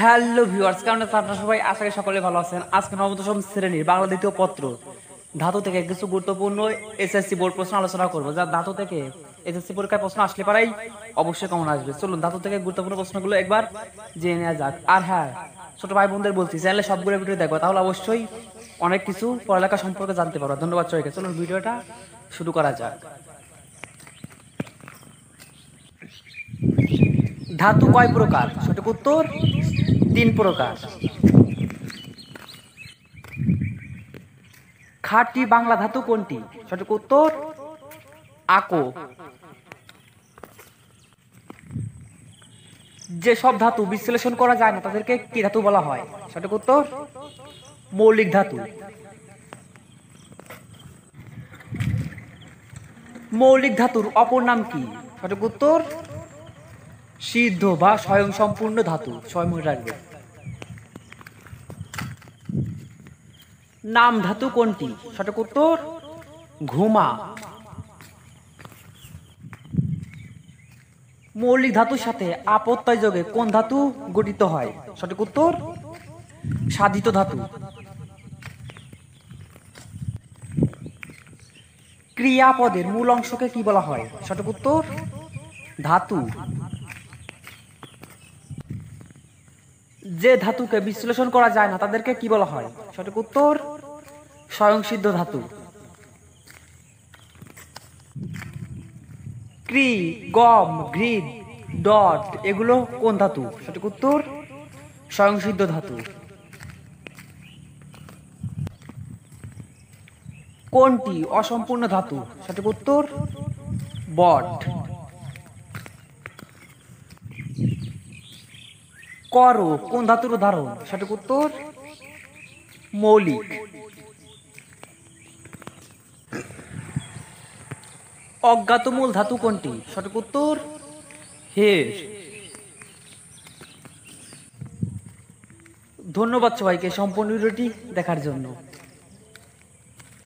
Hello viewers, কেমন আছেন আপনারা সবাই? আশা করি সকলে ভালো আছেন। আজকে নবম দশম শ্রেণীর বাংলা দ্বিতীয় পত্র ধাতু থেকে কিছু গুরুত্বপূর্ণ এসএসসি বোর্ড প্রশ্ন আলোচনা করবো, যা ধাতু থেকে এসএসসি পরীক্ষায় প্রশ্ন আসলে পারাই অবশ্যই কমন আসবে। চলুন ধাতু থেকে গুরুত্বপূর্ণ প্রশ্নগুলো একবার জেনে নেওয়া যাক। আর হ্যাঁ, ছোট ভাই বোনদের বলছি, চ্যানেলে সবগুলো ভিডিও দেখবো, তাহলে অবশ্যই অনেক কিছু পড়ালেখা সম্পর্কে জানতে পারবো। ধন্যবাদ সবাইকে। চলুন ভিডিওটা শুরু করা যাক। ধাতু কয় প্রকার? সঠিক উত্তর 3 প্রকার। খাঁটি বাংলা ধাতু কোনটি? সঠিক উত্তর আকো। যে সব ধাতু বিশ্লেষণ করা যায় না তাদেরকে কি ধাতু বলা হয়? সঠিক উত্তর মৌলিক ধাতু। মৌলিক ধাতুর অপর নাম কি? সঠিক উত্তর সিদ্ধ বা স্বয়ংসম্পূর্ণ ধাতু। ছয় মনে রাখবে। নাম ধাতু কোনটি? সঠিক উত্তর ঘুমা। মৌলিক ধাতুর সাথে আপত্যয় যোগে কোন ধাতু গঠিত হয়? সঠিক উত্তর সাধিত ধাতু। ক্রিয়াপদের মূল অংশকে কি বলা হয়? সঠিক উত্তর ধাতু। যে ধাতুকে বিশ্লেষণ করা যায় না তাদেরকে কি বলা হয়? সঠিক উত্তর স্বয়ংসিদ্ধ ধাতু। ক্রি, গম, গ্রিড, ডট এগুলো কোন ধাতু? সঠিক উত্তর স্বয়ংসিদ্ধ ধাতু। কোনটি অসম্পূর্ণ ধাতু? সঠিক উত্তর বড। কর কোন ধাতুর উদাহরণ? সঠিক উত্তর মৌলিক। অজ্ঞাত মূল ধাতু কোনটি? সঠিক উত্তর হের। ধন্যবাদ সবাইকে সম্পূর্ণ ভিডিওটি দেখার জন্য।